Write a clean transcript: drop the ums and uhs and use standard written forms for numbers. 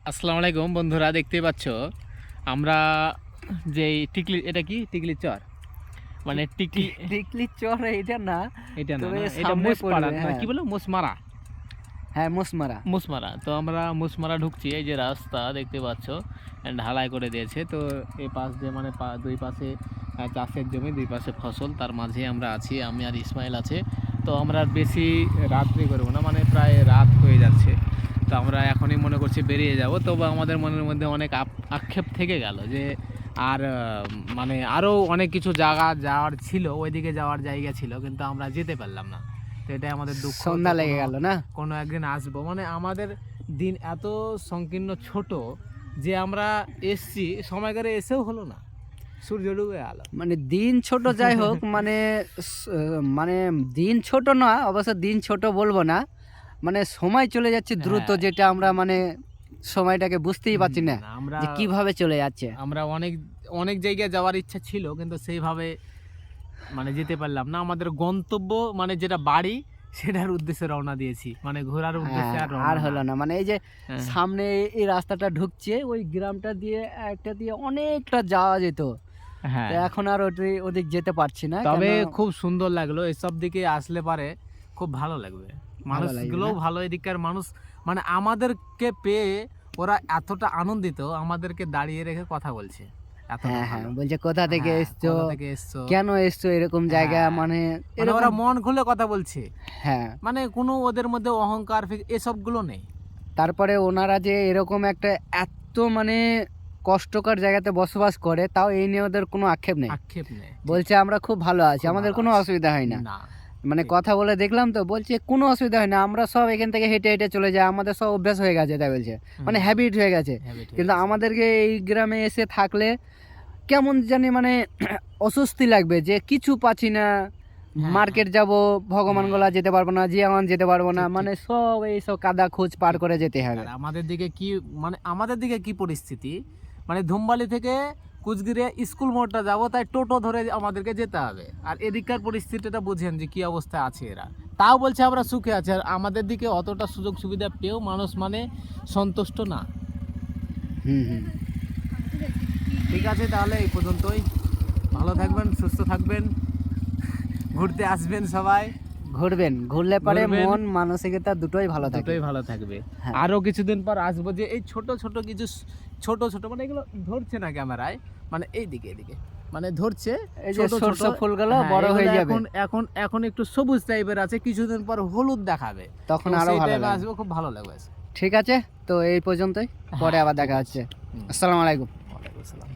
আসসালামু আলাইকুম বন্ধুরা, দেখতেই পাচ্ছ আমরা যে টিকলি, এটা কি টিকলি চর, মানে টিকলি টিকলি চর এটা না, এটা না, তবে এটা সামনে মুসপাড়া, পড়বে, হ্যাঁ। কি বলো, মুসমারা। হ্যাঁ, মুসমারা। মুসমারা, তো আমরা মুসমারা ঢুকছি। এই যে রাস্তা দেখতে পাচ্ছ, ঢালাই করে দিয়েছে। তো এই পাশ দিয়ে মানে দুই পাশে চাষের জমি, দুই পাশে ফসল, তার মাঝে আমরা আছি, আমি আর ইসমাইল আছে। তো আমরা বেশি রাত্রি করবো না, মানে প্রায় রাত হয়ে যাচ্ছে। তো আমরা এখনই মনে করছি বেরিয়ে যাব। তবে আমাদের মনের মধ্যে অনেক আক্ষেপ থেকে গেল যে আর মানে আরও অনেক কিছু জায়গা যাওয়ার ছিল, ওইদিকে যাওয়ার জায়গা ছিল, কিন্তু আমরা যেতে পারলাম না। তো এটাই আমাদের দুঃখ। সন্ধ্যা লেগে গেল না, কোনো একদিন আসবো। মানে আমাদের দিন এত সংকীর্ণ ছোট যে আমরা এসছি সময় করে এসেও হলো না, সূর্য ডুবে গেল। মানে দিন ছোট যাই হোক, মানে দিন ছোট না, অবশ্য দিন ছোট বলবো না, মানে সময় চলে যাচ্ছে দ্রুত, হ্যাঁ। যেটা আমরা মানে সময়টাকে বুঝতেই পারছি না আমরা যে কিভাবে চলে যাচ্ছে। আমরা অনেক অনেক জায়গায় যাওয়ার ইচ্ছা ছিল, কিন্তু সেইভাবে মানে যেতে পারলাম না। আমাদের গন্তব্য মানে যেটা বাড়ি, সেটার উদ্দেশ্যে রওনা দিয়েছি, মানে ঘোরার উদ্দেশ্যে আর হলো না। মানে এই যে হ্যাঁ। সামনে এই রাস্তাটা ঢুকছে, ওই গ্রামটা দিয়ে একটা দিয়ে অনেকটা যাওয়া যেত, হ্যাঁ, তো এখন আর ওদিক যেতে পারছি না। তবে কেন? খুব সুন্দর লাগলো। এসব দিকে আসলে পারে খুব ভালো লাগবে, মানুষগুলোও ভালো, এদিককার মানুষ মানে আমাদেরকে পেয়ে ওরা এতটা আনন্দিত, আমাদেরকে দাঁড়িয়ে রেখে কথা বলছে। হ্যাঁ হ্যাঁ, বলছে কোথা থেকে এসছো, কোথা থেকে এসছো, কেন এসছো এরকম জায়গা, হ্যাঁ, মানে মানে ওরা মন খুলে কথা বলছে। হ্যাঁ। মানে কোনো ওদের মধ্যে অহংকার এসবগুলো নেই। তারপরে ওনারা যে এরকম একটা এত মানে কষ্টকর জায়গাতে বসবাস করে, তাও এই নিয়ে ওদের কোনো আক্ষেপ নেই। বলছে আমরা খুব ভালো আছি, আমাদের কোনো অসুবিধা হয় না। মানে কথা বলে দেখলাম, তো বলছে কোনো অসুবিধা হয় না, আমরা সব এখান থেকে হেঁটে হেঁটে চলে যাই, আমাদের সব অভ্যাস হয়ে গেছে, তাই বলছে, মানে হ্যাবিট হয়ে গেছে। কিন্তু আমাদেরকে এই গ্রামে এসে থাকলে কেমন জানি মানে অস্বস্তি লাগবে, যে কিছু পাচ্ছি না, মার্কেট যাব, ভগবানগোলা যেতে পারবো না, জিয়ামান যেতে পারবো না, মানে সব এইসব কাদা খোঁজ পার করে যেতে হবে। আমাদের দিকে কি, মানে আমাদের দিকে কি পরিস্থিতি, মানে ধুমবালি থেকে কুচগিরে স্কুল মোড়টা যাবো, তাই টোটো ধরে আমাদেরকে যেতে হবে। আর এদিককার পরিস্থিতিটা বুঝেন যে কি অবস্থা আছে এরা, তাও বলছে আমরা সুখে আছি। আর আমাদের দিকে অতটা সুযোগ সুবিধা পেয়েও মানুষ মানে সন্তুষ্ট না। ঠিক আছে, তাহলে এই পর্যন্তই। ভালো থাকবেন, সুস্থ থাকবেন, ঘুরতে আসবেন সবাই, ঘুরলে পরে মন মানসিকতা দুটোই ভালো থাকবে। আরো কিছুদিন পর আসবো, যে এই ছোট ছোট কিছু ছোট ছোট, মানে এগুলো ধরছে না ক্যামেরায়, মানে এইদিকে এদিকে মানে ধরছে, এই যে সরষে ফুলগুলো বড় হয়ে যাবে, এখন একটু সবুজ টাইপের আছে, কিছুদিন পর হলুদ দেখাবে, তখন আরো ভালো লাগবে, আসবে, খুব ভালো লাগবে। ঠিক আছে, তো এই পর্যন্তই, পরে আবার দেখা হচ্ছে। আসসালামু আলাইকুম। ওয়ালাইকুম আসসালাম।